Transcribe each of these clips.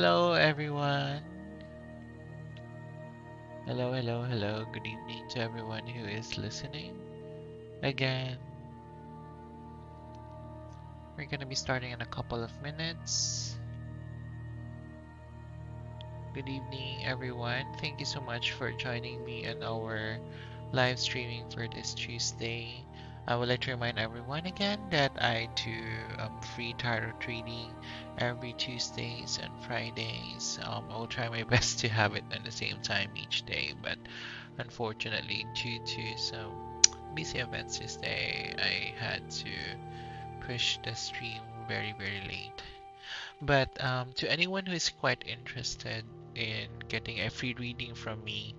Hello, everyone. Hello, hello, hello. Good evening to everyone who is listening. Again, we're going to be starting in a couple of minutes. Good evening, everyone. Thank you so much for joining me in our live streaming for this Tuesday. I would like to remind everyone again that I do free tarot reading every Tuesdays and Fridays. I will try my best to have it at the same time each day, but unfortunately, due to some busy events this day, I had to push the stream very, very late. But to anyone who is quite interested in getting a free reading from me,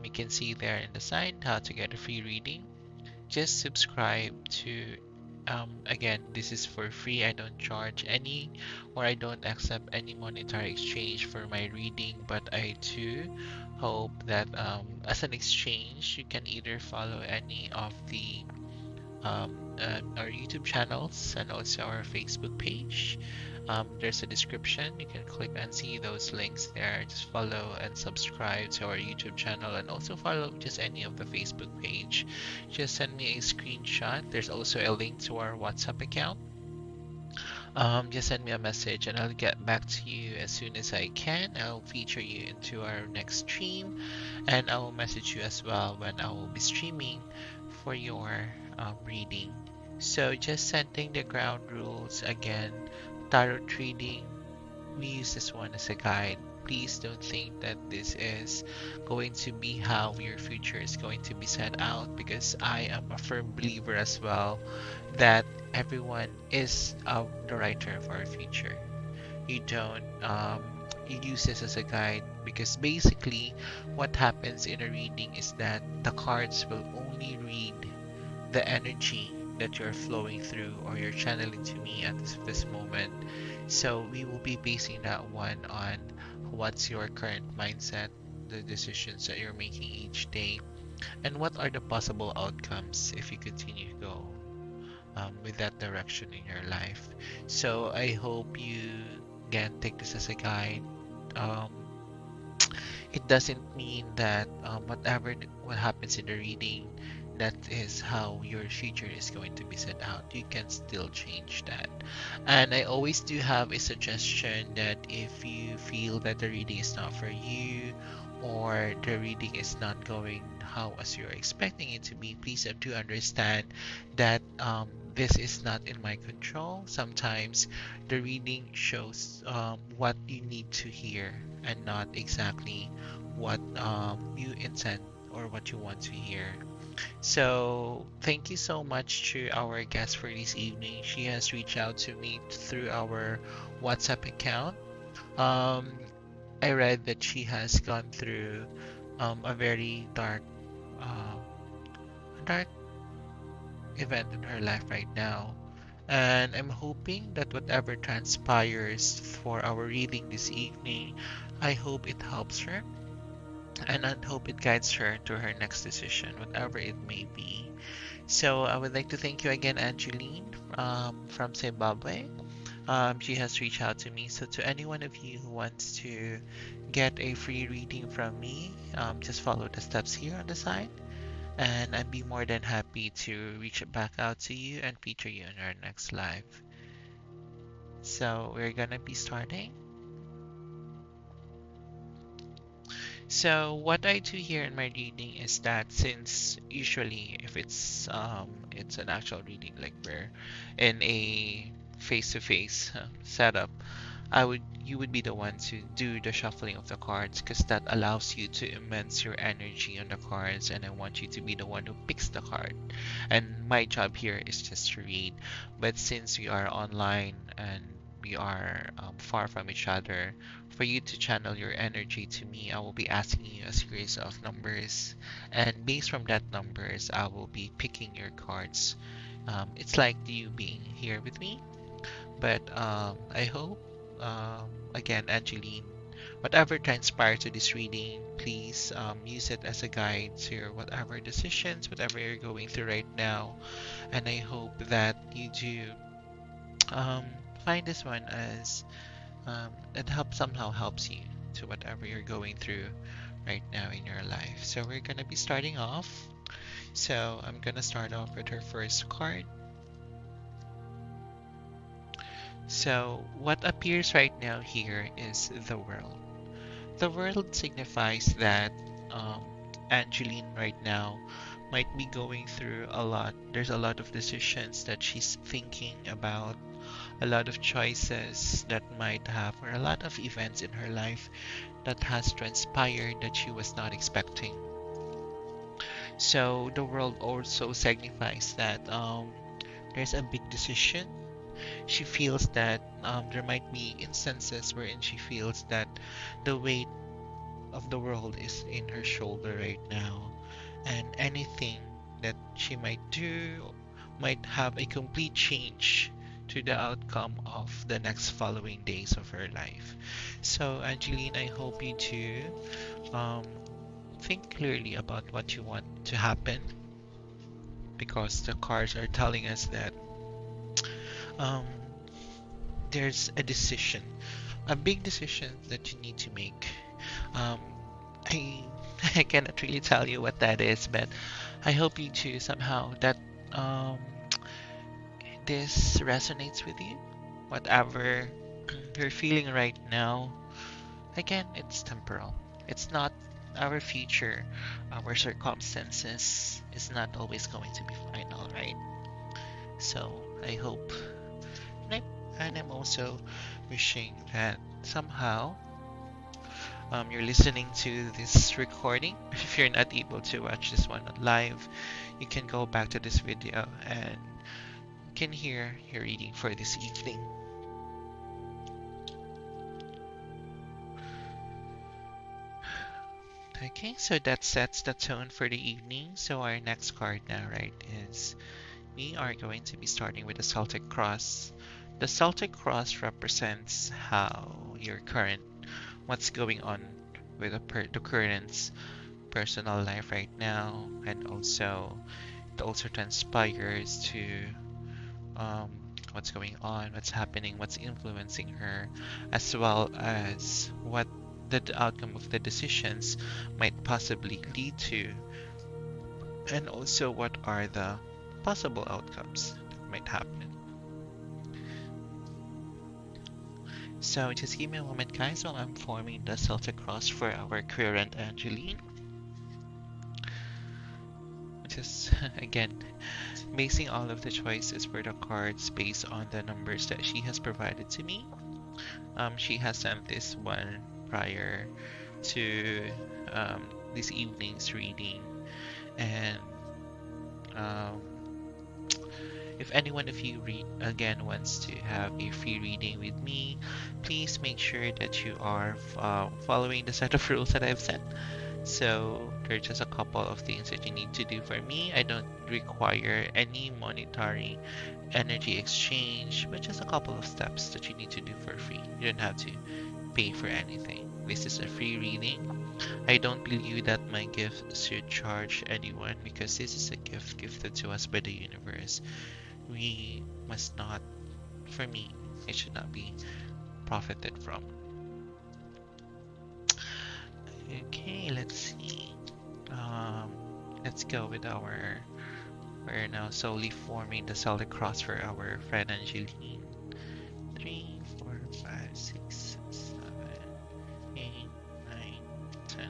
you can see there in the side how to get a free reading. Just subscribe to, again, this is for free. I don't charge any or I don't accept any monetary exchange for my reading, but I do hope that as an exchange, you can either follow any of the our YouTube channels and also our Facebook page. There's a description. You can click and see those links there. Just follow and subscribe to our YouTube channel and also follow just any of the Facebook page. Just send me a screenshot. There's also a link to our WhatsApp account. Just send me a message and I'll get back to you as soon as I can. I'll feature you into our next stream and I will message you as well when I will be streaming for your reading. So just setting the ground rules again. Tarot reading, we use this one as a guide. Please don't think that this is going to be how your future is going to be set out, because I am a firm believer as well that everyone is the writer of our future. You don't you use this as a guide because basically what happens in a reading is that the cards will only read the energy that you're flowing through or you're channeling to me at this moment. So we will be basing that one on what's your current mindset, the decisions that you're making each day, and what are the possible outcomes if you continue to go with that direction in your life. So I hope you again take this as a guide. Um, it doesn't mean that what happens in the reading, that is how your future is going to be set out. You can still change that. And I always do have a suggestion that if you feel that the reading is not for you or the reading is not going how as you're expecting it to be, please do understand that this is not in my control. Sometimes the reading shows what you need to hear and not exactly what you intend or what you want to hear. So, thank you so much to our guest for this evening. She has reached out to me through our WhatsApp account. Um, I read that she has gone through a very uh, dark event in her life right now. And I'm hoping that whatever transpires for our reading this evening, I hope it helps her and I hope it guides her to her next decision, whatever it may be. So I would like to thank you again, Angeline, from Zimbabwe. She has reached out to me. So to any one of you who wants to get a free reading from me, just follow the steps here on the side, and I'd be more than happy to reach back out to you and feature you in our next live. So we're gonna be starting. So what I do here in my reading is that, since usually if it's an actual reading, like we're in a face-to-face setup, I would you would be the one to do the shuffling of the cards, because that allows you to immense your energy on the cards, and I want you to be the one who picks the card. And my job here is just to read. But since we are online and we are far from each other, for you to channel your energy to me, I will be asking you a series of numbers, and based from that numbers, I will be picking your cards. It's like you being here with me, but I hope, again, Angeline, whatever transpires to this reading, please use it as a guide to your whatever decisions, whatever you're going through right now. And I hope that you do um, find this one as It helps somehow helps you to whatever you're going through right now in your life. So we're gonna be starting off. So I'm gonna start off with her first card. So what appears right now here is the world. The world signifies that um, Angeline right now might be going through a lot. There's a lot of decisions that she's thinking about, a lot of choices that might have, or a lot of events in her life that has transpired that she was not expecting. So the world also signifies that there's a big decision. She feels that there might be instances wherein she feels that the weight of the world is in her shoulder right now, and anything that she might do might have a complete change to the outcome of the next following days of her life. So, Angeline, I hope you to um, think clearly about what you want to happen, because the cards are telling us that um, there's a decision, a big decision that you need to make. Um, I I cannot really tell you what that is, but I hope you too somehow that um, this resonates with you. Whatever you're feeling right now, again, it's temporal. It's not our future, our circumstances is not always going to be final, right? So I hope, and I'm also wishing that somehow you're listening to this recording. If you're not able to watch this one live, you can go back to this video and can hear your reading for this evening. Okay, so that sets the tone for the evening. So our next card now, right, is we are going to be starting with the Celtic Cross. The Celtic Cross represents how your current, what's going on with the current personal life right now, and also it also transpires to um, what's going on, what's happening, what's influencing her, as well as what the outcome of the decisions might possibly lead to, and also what are the possible outcomes that might happen. So just give me a moment, guys, while I'm forming the Celtic Cross for our current Angeline. Just again, basing all of the choices for the cards based on the numbers that she has provided to me. She has sent this one prior to this evening's reading, and um, if any one of you again wants to have a free reading with me, please make sure that you are following the set of rules that I've set. So there are just a couple of things that you need to do for me. I don't require any monetary energy exchange, but just a couple of steps that you need to do for free. You don't have to pay for anything. This is a free reading. I don't believe that my gift should charge anyone, because this is a gift gifted to us by the universe. We must not, for me, it should not be profited from. Okay, let's see. Um, let's go with our. We're now slowly forming the Celtic Cross for our friend Angeline. 3, 4, 5, 6, 7, 8, 9, 10.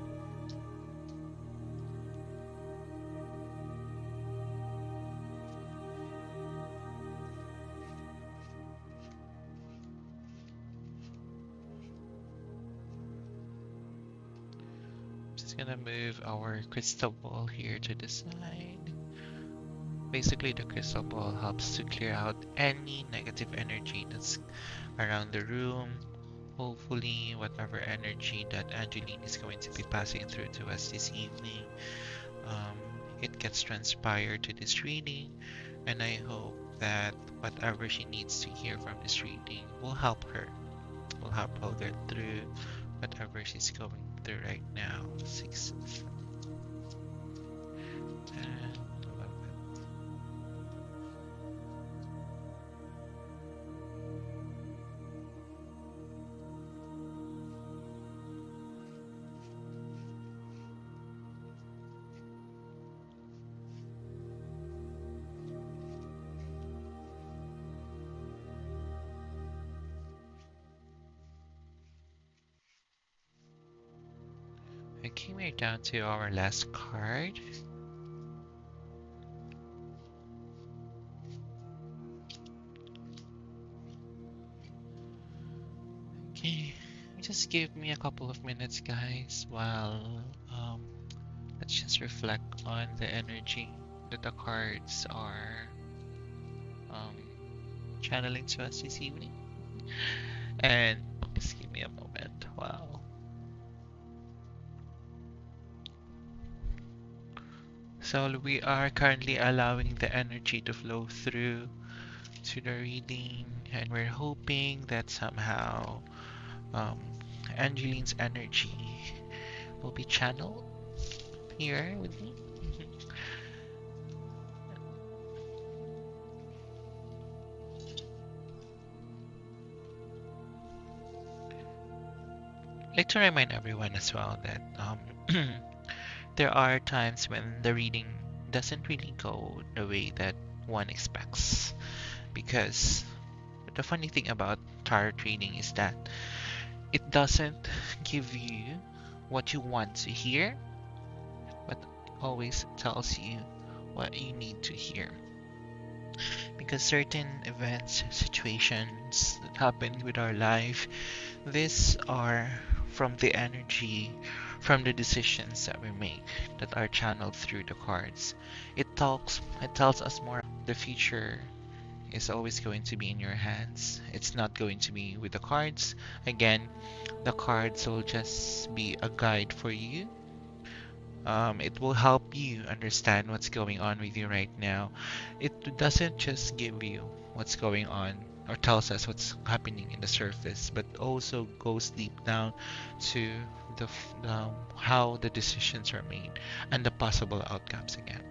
Just gonna move our crystal ball here to the side. Basically, the crystal ball helps to clear out any negative energy that's around the room. Hopefully, whatever energy that Angeline is going to be passing through to us this evening, um, it gets transpired to this reading, and I hope that whatever she needs to hear from this reading will help her, get through whatever she's going through right now. 6, 10, 11. Okay, we're down to our last card. Okay, just give me a couple of minutes, guys, while let's just reflect on the energy that the cards are um, channeling to us this evening. And just give me a moment. Wow. So we are currently allowing the energy to flow through to the reading, and we're hoping that somehow um, Angeline's energy will be channeled here with me. I'd like to remind everyone as well that there are times when the reading doesn't really go the way that one expects. Because the funny thing about tarot reading is that it doesn't give you what you want to hear, but always tells you what you need to hear. Because certain events, situations that happen with our life, these are from the energy, from the decisions that we make that are channeled through the cards. It tells us more. The future is always going to be in your hands. It's not going to be with the cards. Again, the cards will just be a guide for you. It will help you understand what's going on with you right now. It doesn't just give you what's going on or tells us what's happening in the surface, but also goes deep down to how the decisions are made and the possible outcomes again.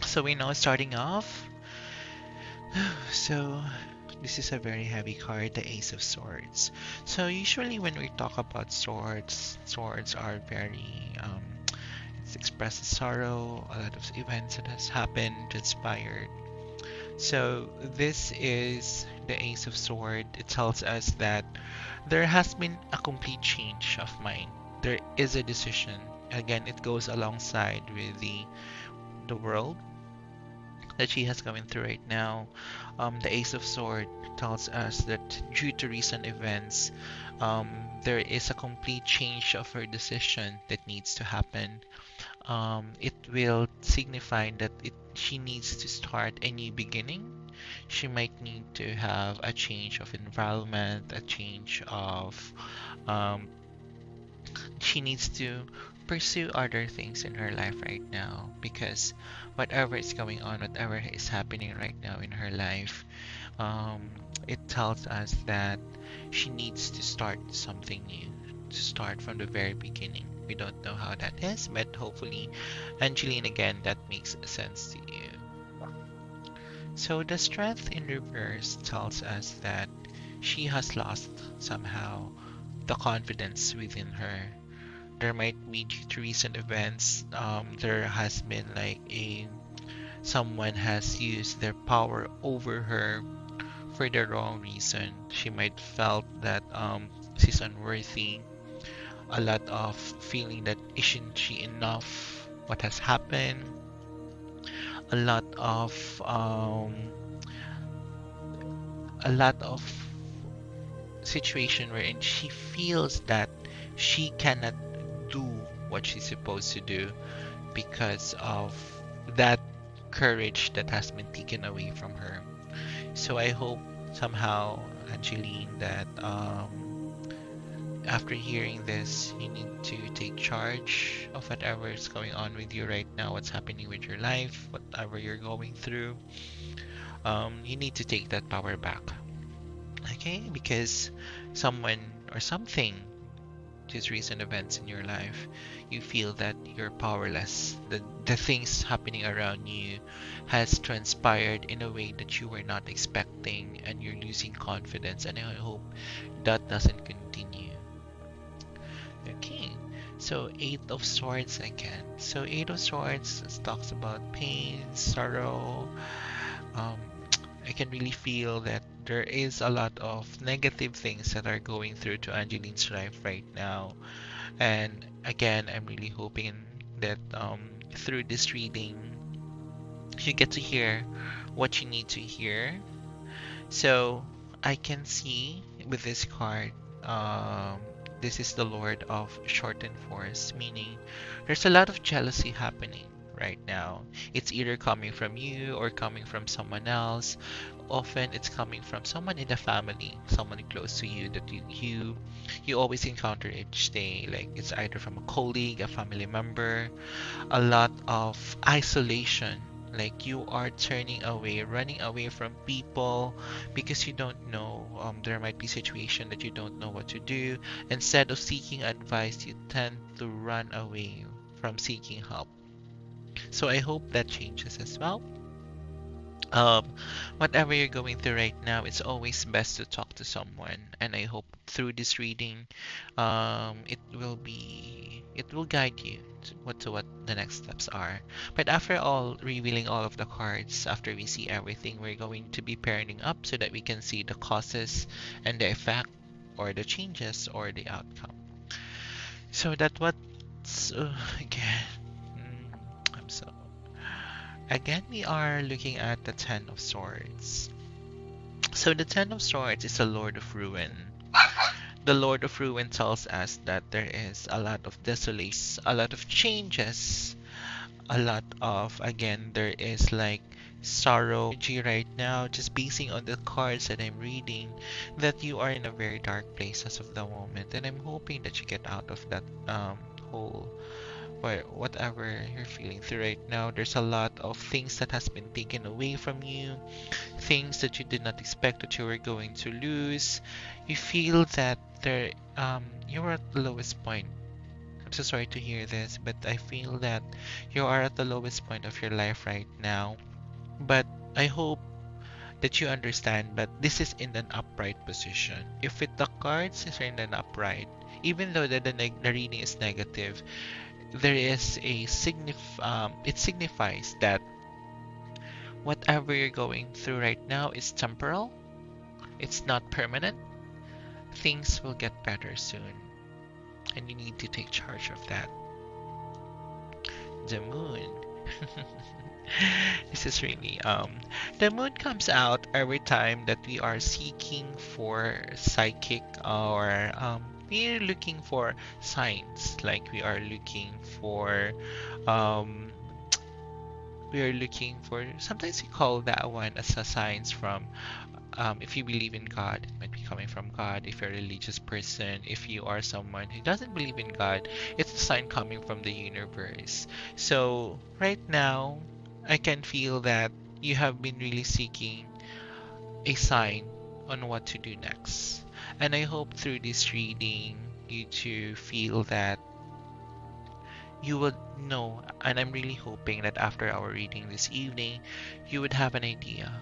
So we know starting off, so this is a very heavy card, the Ace of Swords. So usually when we talk about swords, swords are very it expresses sorrow, a lot of events that has happened, transpired. So this is the Ace of Swords. It tells us that there has been a complete change of mind. There is a decision. Again, it goes alongside with the world that she has going through right now. The Ace of Swords tells us that due to recent events, there is a complete change of her decision that needs to happen. It will signify that she needs to start a new beginning. She might need to have a change of environment, a change of um, she needs to pursue other things in her life right now, because whatever is going on, whatever is happening right now in her life, um, it tells us that she needs to start something new, to start from the very beginning. We don't know how that is, but hopefully, Angeline, again, that makes sense to you. So the strength in reverse tells us that she has lost somehow the confidence within her. There might be due to recent events, there has been like a someone has used their power over her for the wrong reason. She might felt that she's unworthy, a lot of feeling that isn't she enough, what has happened, a lot of a lot of situation wherein she feels that she cannot do what she's supposed to do because of that courage that has been taken away from her. So I hope somehow, Angeline, that after hearing this, you need to take charge of whatever is going on with you right now, what's happening with your life, whatever you're going through. You need to take that power back, okay? Because someone or something, just recent events in your life, you feel that you're powerless. The things happening around you has transpired in a way that you were not expecting, and you're losing confidence. And I hope that doesn't continue. Okay, so Eight of Swords again. So Eight of Swords talks about pain, sorrow. Um, I can really feel that there is a lot of negative things that are going through to Angeline's life right now. And again, I'm really hoping that through this reading, you get to hear what you need to hear. So I can see with this card, um, this is the Lord of Shortened Force, meaning there's a lot of jealousy happening right now. It's either coming from you or coming from someone else. Often it's coming from someone in the family, someone close to you that you always encounter each day. Like it's either from a colleague, a family member, a lot of isolation. Like you are turning away, running away from people because you don't know. There might be situation that you don't know what to do. Instead of seeking advice, you tend to run away from seeking help. So I hope that changes as well. um, Whatever you're going through right now, it's always best to talk to someone. And I hope through this reading, it will guide you to what the next steps are. But after all, revealing all of the cards, after we see everything, we're going to be pairing up so that we can see the causes and the effect, or the changes, or the outcome. So that what's again. I'm so Again, we are looking at the Ten of Swords. So the Ten of Swords is a Lord of Ruin. The Lord of Ruin tells us that there is a lot of desolation, a lot of changes, a lot of, again, there is like sorrow energy right now, just basing on the cards that I'm reading, that you are in a very dark place as of the moment. And I'm hoping that you get out of that hole, or whatever you're feeling through right now. There's a lot of things that has been taken away from you, things that you did not expect that you were going to lose. You feel that you're at the lowest point. I'm so sorry to hear this, but I feel that you are at the lowest point of your life right now. But I hope that you understand that this is in an upright position. If the cards is in an upright, even though the reading is negative, there is it signifies that whatever you're going through right now is temporal, it's not permanent. Things will get better soon, and you need to take charge of that. The moon. This is really the moon comes out every time that we are seeking for psychic, or we're looking for signs, like um we are looking for, sometimes we call that one as a signs from, if you believe in God, it might be coming from God. If you're a religious person, if you are someone who doesn't believe in God, it's a sign coming from the universe. So right now, I can feel that you have been really seeking a sign on what to do next. And I hope through this reading, you to feel that you would know, and I'm really hoping that after our reading this evening, you would have an idea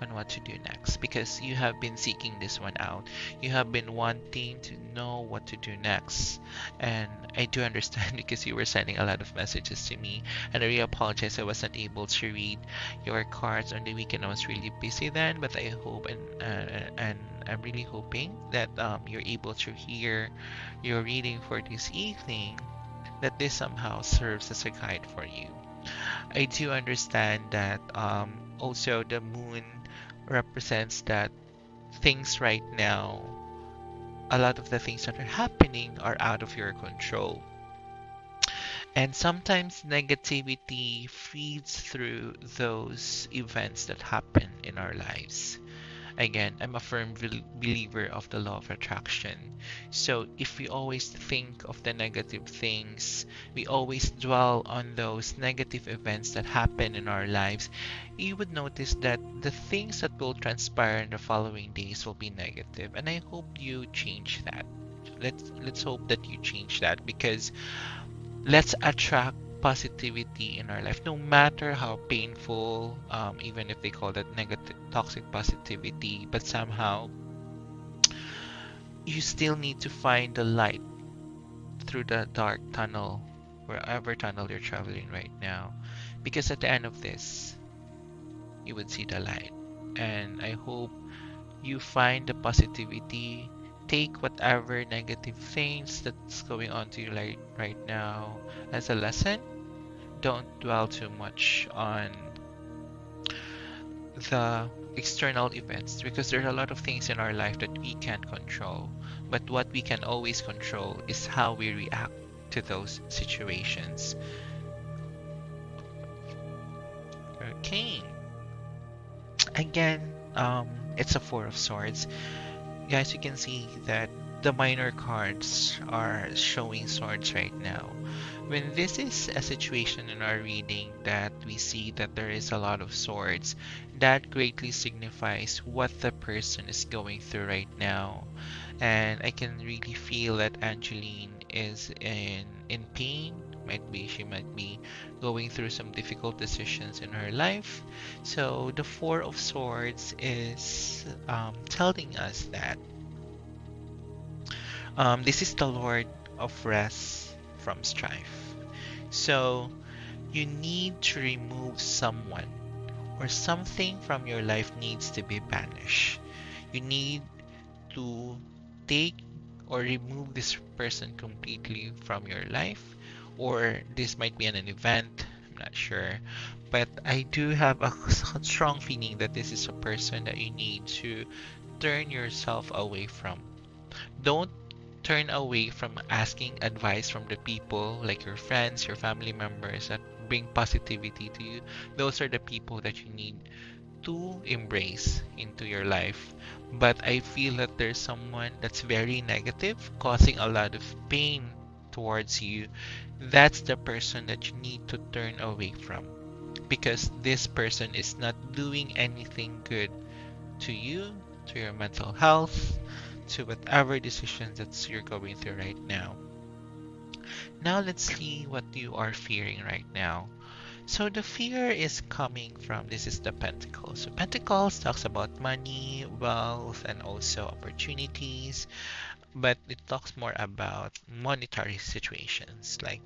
on what to do next, because you have been seeking this one out. You have been wanting to know what to do next. And I do understand because you were sending a lot of messages to me, and I really apologize I was not able to read your cards on the weekend. I was really busy then, but I hope and I'm really hoping that you're able to hear your reading for this evening, that this somehow serves as a guide for you. I do understand that also the moon represents that things right now, a lot of the things that are happening are out of your control. And sometimes negativity feeds through those events that happen in our lives. Again, I'm a firm believer of the law of attraction. So if we always think of the negative things, we always dwell on those negative events that happen in our lives, you would notice that the things that will transpire in the following days will be negative. And I hope you change that. Let's hope that you change that, because let's attract positivity in our life, no matter how painful, even if they call that negative toxic positivity. But somehow you still need to find the light through the dark tunnel, wherever tunnel you're traveling right now, because at the end of this you would see the light. And I hope you find the positivity, take whatever negative things that's going on to you right now as a lesson. Don't dwell too much on the external events because there are a lot of things in our life that we can't control. But what we can always control is how we react to those situations. Okay. Again, it's a Four of Swords. Guys, you can see that the minor cards are showing swords right now. When this is a situation in our reading that we see that there is a lot of swords, that greatly signifies what the person is going through right now. And I can really feel that Angeline is in pain. She might be going through some difficult decisions in her life. So the Four of Swords is telling us that this is the Lord of rest from strife. So you need to remove someone or something from your life needs to be banished. You need to take or remove this person completely from your life, or this might be an event. I'm not sure, but I do have a strong feeling that this is a person that you need to turn yourself away from. Don't turn away from asking advice from the people like your friends, your family members that bring positivity to you. Those are the people that you need to embrace into your life. But I feel that there's someone that's very negative, causing a lot of pain towards you. That's the person that you need to turn away from because this person is not doing anything good to you, to your mental health, to whatever decisions that you're going through right now. Now let's see what you are fearing right now. So the fear is coming from this is the Pentacles. So Pentacles talks about money, wealth, and also opportunities, but it talks more about monetary situations. Like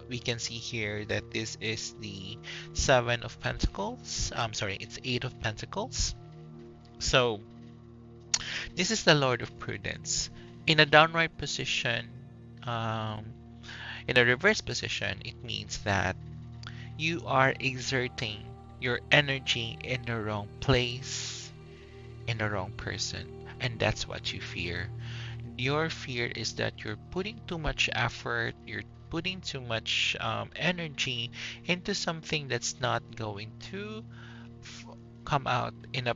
we can see here that this is the Seven of Pentacles. I'm sorry, it's Eight of Pentacles. So this is the Lord of Prudence. In a downright position, um, in a reverse position, it means that you are exerting your energy in the wrong place, in the wrong person, and that's what you fear. Your fear is that you're putting too much effort, you're putting too much energy into something that's not going to f- come out in a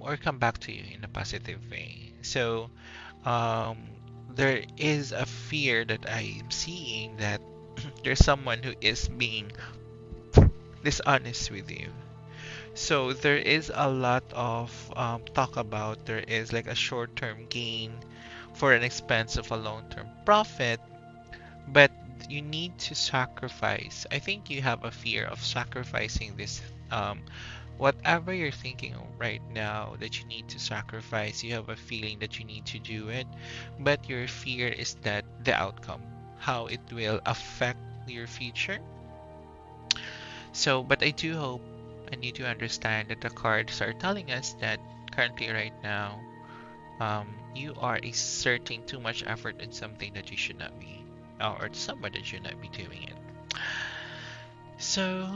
or come back to you in a positive way. So um, there is a fear that I am seeing that there's someone who is being dishonest with you. So there is a lot of talk about there is like a short-term gain for an expense of a long-term profit, but you need to sacrifice. I think you have a fear of sacrificing this whatever you're thinking right now that you need to sacrifice. You have a feeling that you need to do it, but your fear is that the outcome, how it will affect your future. So, but I do hope and you do understand that the cards are telling us that currently, right now, you are exerting too much effort in something that you should not be, or someone that should not be doing it. So,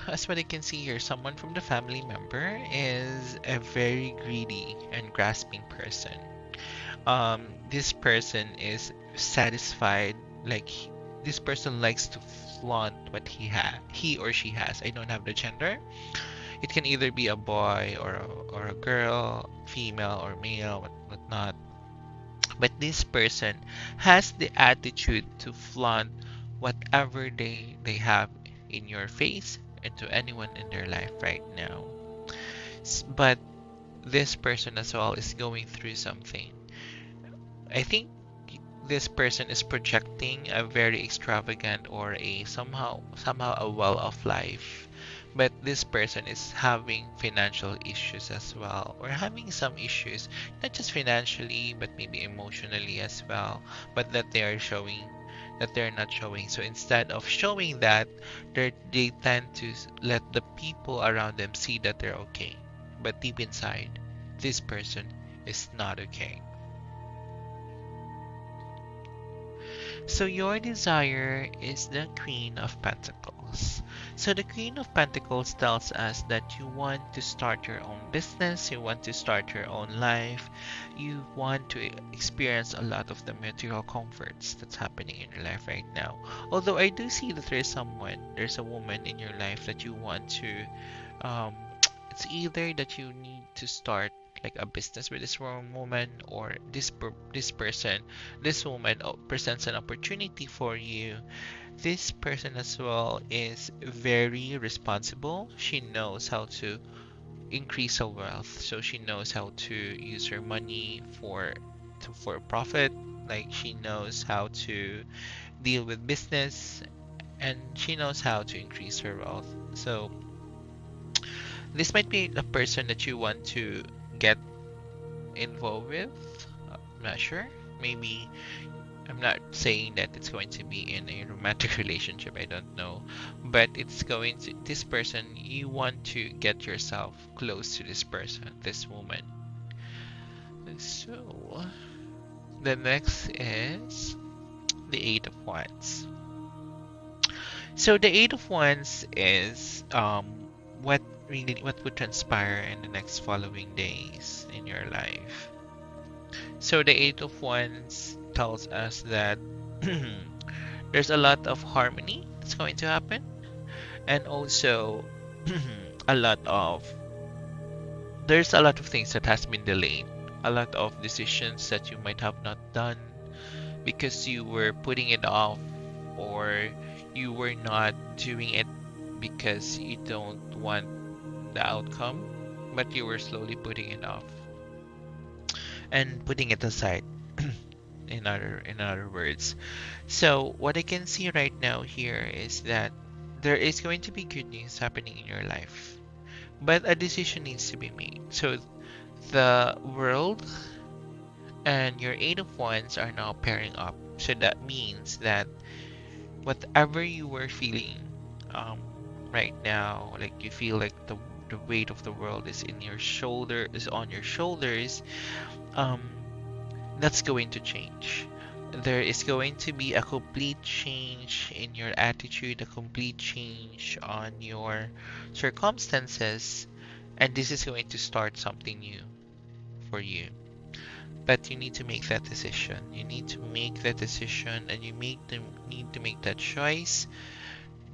as what I can see here, someone from the family member is a very greedy and grasping person. This person is satisfied, like this person likes to flaunt what he or she has. I don't have the gender. It can either be a boy or a girl, female or male, whatnot. But this person has the attitude to flaunt whatever they have in your face and to anyone in their life right now. But this person as well is going through something. I think this person is projecting a very extravagant or a somehow a well-off life, but this person is having financial issues as well, or having some issues, not just financially but maybe emotionally as well, but that they are showing that they're not showing. So instead of showing that, they tend to let the people around them see that they're okay, but deep inside this person is not okay. So your desire is the Queen of Pentacles. So the Queen of Pentacles tells us that you want to start your own business, you want to start your own life, you want to experience a lot of the material comforts that's happening in your life right now. Although I do see that there's a woman in your life that you want to um, it's either that you need to start like a business with this woman, or this person, this woman presents an opportunity for you. This person as well is very responsible. She knows how to increase her wealth, so she knows how to use her money for profit. Like she knows how to deal with business, and she knows how to increase her wealth. So this might be a person that you want to get involved with. I'm not sure. Maybe I'm not saying that it's going to be in a romantic relationship. I don't know, but it's going to this person. You want to get yourself close to this person, this woman. So the next is the Eight of Wands. So the Eight of Wands is what what would transpire in the next following days in your life. So the Eight of Wands tells us that there's a lot of harmony that's going to happen, and also a lot of there's a lot of things that has been delayed, a lot of decisions that you might have not done because you were putting it off, or you were not doing it because you don't want the outcome, but you were slowly putting it off and putting it aside. In other words, so what I can see right now here is that there is going to be good news happening in your life, but a decision needs to be made. So the world and your Eight of Wands are now pairing up. So that means that whatever you were feeling um, right now, like you feel like the weight of the world is in your shoulder, is on your shoulders, um, that's going to change. There is going to be a complete change in your attitude, a complete change on your circumstances, and this is going to start something new for you. But you need to make that decision. You need to make that decision, and need to make that choice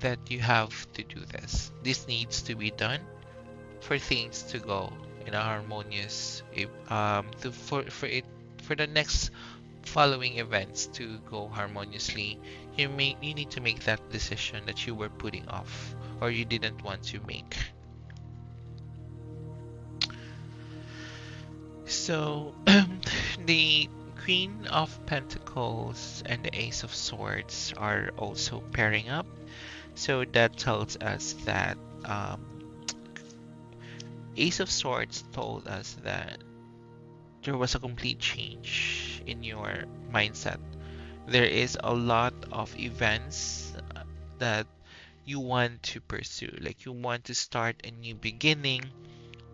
that you have to do this. This needs to be done for things to go in a harmonious, for the next following events to go harmoniously. You need to make that decision that you were putting off, or you didn't want to make. So the Queen of Pentacles and the Ace of Swords are also pairing up. So that tells us that Ace of Swords told us that there was a complete change in your mindset. There is a lot of events that you want to pursue, like you want to start a new beginning.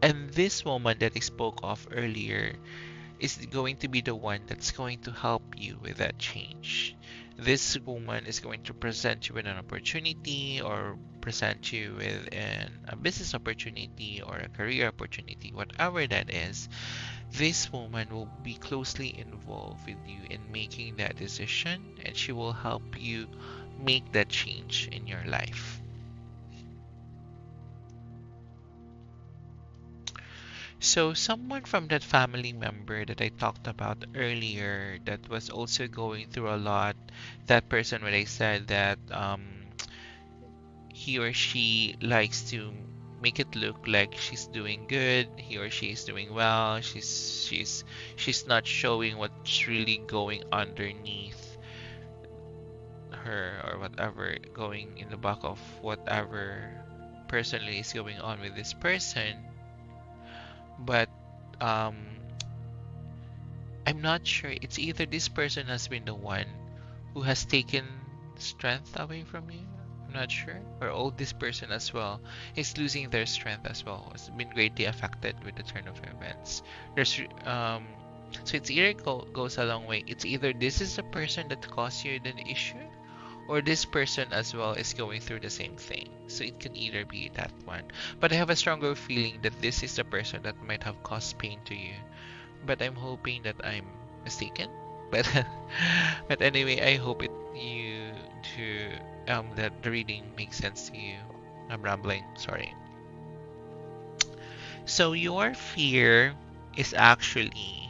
And this woman that I spoke of earlier is going to be the one that's going to help you with that change. This woman is going to present you with an opportunity, or present you with a business opportunity or a career opportunity, whatever that is. This woman will be closely involved with you in making that decision, and she will help you make that change in your life. So someone from that family member that I talked about earlier that was also going through a lot, that person when I said that he or she likes to make it look like she's doing good, he or she is doing well, she's not showing what's really going underneath her, or whatever going in the back of whatever personally is going on with this person. But um I'm not sure. It's either this person has been the one who has taken strength away from you. I'm not sure. Or all this person as well is losing their strength as well. Has been greatly affected with the turn of events. There's So it's either goes a long way. It's either this is the person that caused you the issue, or this person as well is going through the same thing. So it can either be that one. But I have a stronger feeling that this is the person that might have caused pain to you. But I'm hoping that I'm mistaken. But but anyway, I hope it you to that the reading makes sense to you. I'm rambling, sorry. So your fear is actually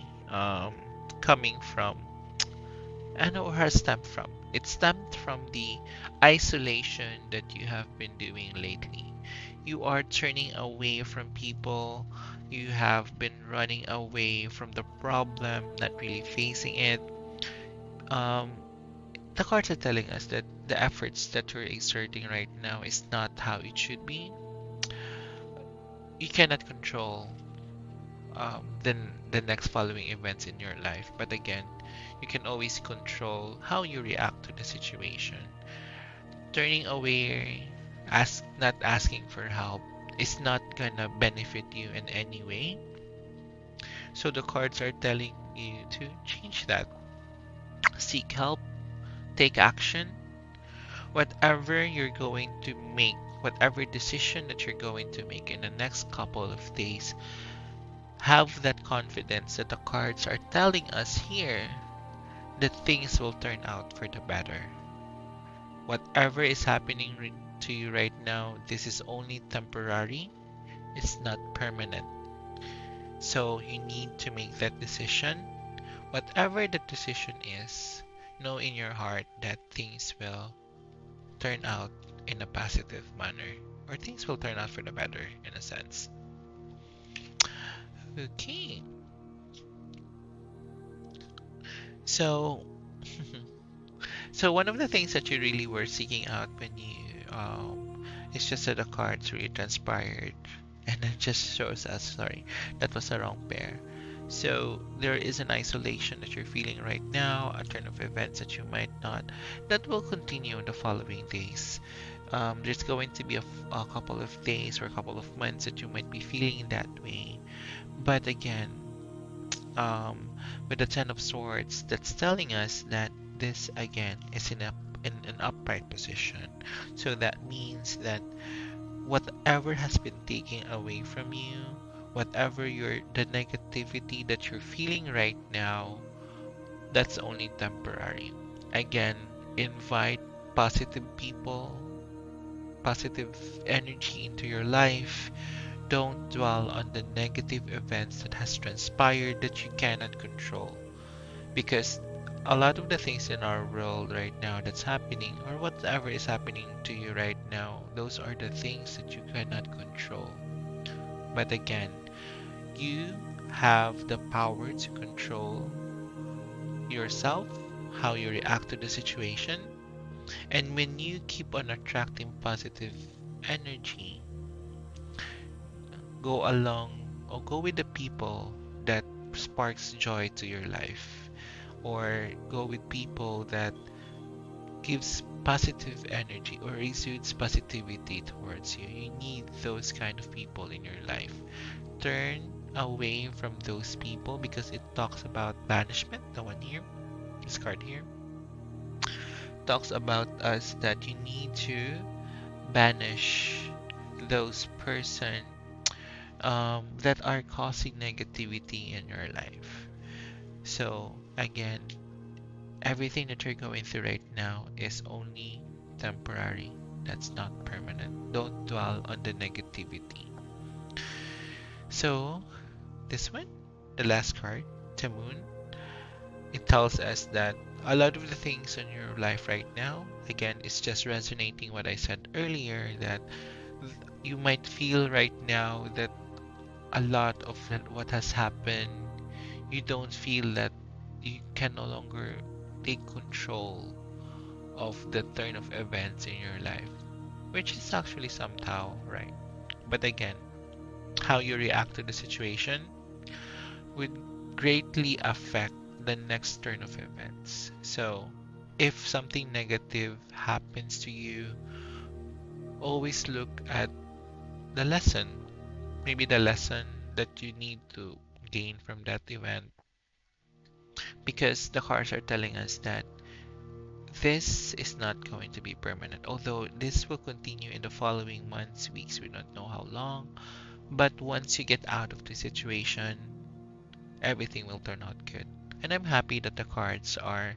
coming from, I know where it stemmed from. It stemmed from the isolation that you have been doing lately. You are turning away from people. You have been running away from the problem, not really facing it. Um, the cards are telling us that the efforts that you're exerting right now is not how it should be. You cannot control the next following events in your life, but again, you can always control how you react to the situation. Turning away, not asking for help is not gonna benefit you in any way. So the cards are telling you to change that. Seek help, take action. Whatever you're going to make, whatever decision that you're going to make in the next couple of days, have that confidence that the cards are telling us here that things will turn out for the better. Whatever is happening to you right now, this is only temporary, it's not permanent. So you need to make that decision. Whatever the decision is, know in your heart that things will turn out in a positive manner, or things will turn out for the better in a sense. Okay, so so one of the things that you really were seeking out when you it's just that the cards really transpired, and it just shows us, sorry, that was the wrong pair. So there is an isolation that you're feeling right now, a turn of events that you might not, that will continue in the following days. There's going to be a couple of days or a couple of months that you might be feeling that way. But again, um, with the Ten of Swords, that's telling us that this again is in an upright position. So that means that whatever has been taken away from you, whatever the negativity that you're feeling right now, that's only temporary. Again, invite positive people, positive energy into your life. Don't dwell on the negative events that has transpired that you cannot control, because a lot of the things in our world right now that's happening, or whatever is happening to you right now, those are the things that you cannot control. But again, you have the power to control yourself, how you react to the situation. And when you keep on attracting positive energy, go along or go with the people that sparks joy to your life, or go with people that gives positive energy or exudes positivity towards you. You need those kind of people in your life. Turn away from those people, because it talks about banishment. The one here, this card here, talks about us that you need to banish those person that are causing negativity in your life. So again, everything that you're going through right now is only temporary. That's not permanent. Don't dwell on the negativity. So this one, the last card, the moon, it tells us that a lot of the things in your life right now, again, it's just resonating what I said earlier, that you might feel right now that a lot of what has happened, you don't feel that you can no longer take control of the turn of events in your life, which is actually somehow right. But again, how you react to the situation would greatly affect the next turn of events. So, if something negative happens to you, always look at the lesson. Maybe the lesson that you need to gain from that event because the cards are telling us that this is not going to be permanent. Although this will continue in the following months, weeks, we don't know how long. But once you get out of the situation, everything will turn out good. And I'm happy that the cards are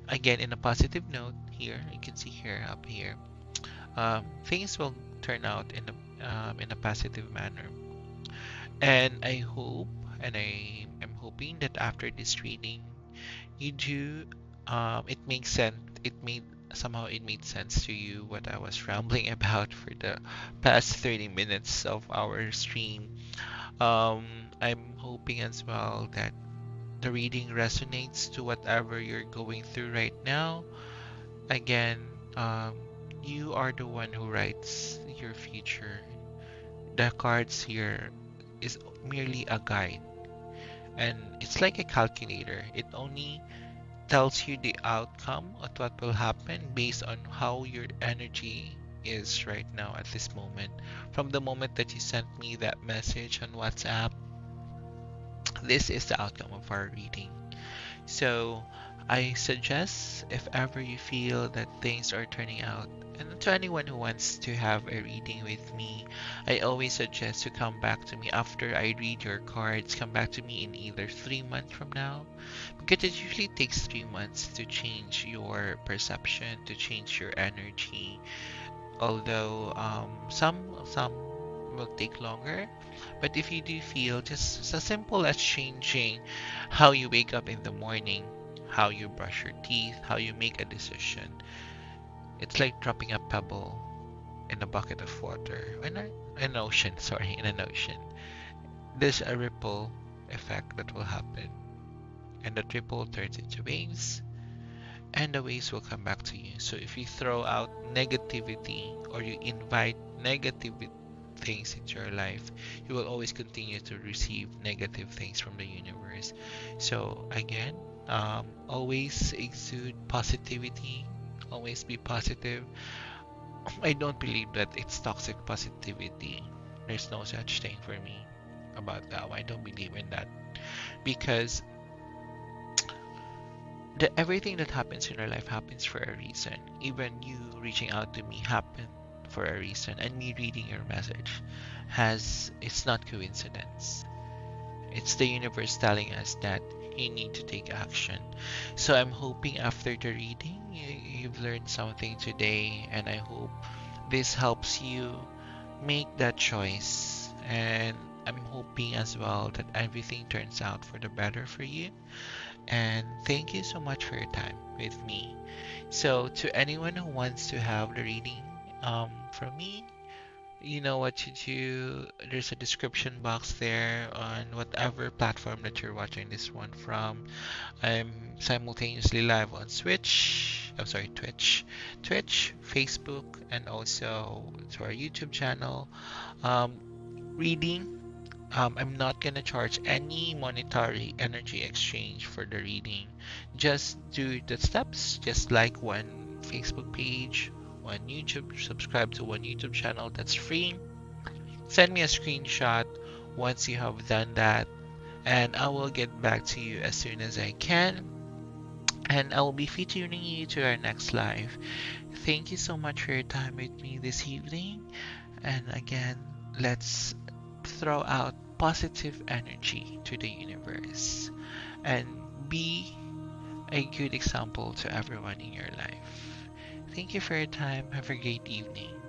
again in a positive note here. You can see here up here. Things will turn out in a positive manner. And I hope and I am hoping that after this reading you do it makes sense it made sense to you what I was rambling about for the past 30 minutes of our stream. I'm hoping as well that the reading resonates to whatever you're going through right now. Again, um, you are the one who writes your future. The cards here is merely a guide, and it's like a calculator. It only tells you the outcome of what will happen based on how your energy is right now at this moment. From the moment that you sent me that message on WhatsApp, this is the outcome of our reading. So I suggest if ever you feel that things are turning out, and to anyone who wants to have a reading with me, I always suggest to come back to me after I read your cards. Come back to me in either 3 months from now, because it usually takes 3 months to change your perception, to change your energy. Although some will take longer, but if you do feel just as simple as changing how you wake up in the morning, how you brush your teeth, how you make a decision, it's like dropping a pebble in a bucket of water, in an ocean, sorry, in an ocean. There's a ripple effect that will happen, and that ripple turns into waves, and the waves will come back to you. So if you throw out negativity or you invite negative things into your life, you will always continue to receive negative things from the universe. So again, always exude positivity, always be positive. I don't believe that it's toxic positivity. There's no such thing for me about that. I don't believe in that because everything that happens in our life happens for a reason. Even you reaching out to me happened for a reason, and me reading your message it's not coincidence. It's the universe telling us that you need to take action. So I'm hoping after the reading you've learned something today, and I hope this helps you make that choice. And I'm hoping as well that everything turns out for the better for you. And thank you so much for your time with me. So to anyone who wants to have the reading from me, you know what to do. There's a description box there on whatever platform that you're watching this one from. I'm simultaneously live on Twitch, Facebook, and also to our YouTube channel. Um, Reading, I'm not gonna charge any monetary energy exchange for the reading. Just do the steps, just like one Facebook page, one YouTube, subscribe to one YouTube channel that's free. Send me a screenshot once you have done that, and I will get back to you as soon as I can. And I will be featuring you to our next live. Thank you so much for your time with me this evening. And again, let's throw out positive energy to the universe and be a good example to everyone in your life. Thank you for your time. Have a great evening.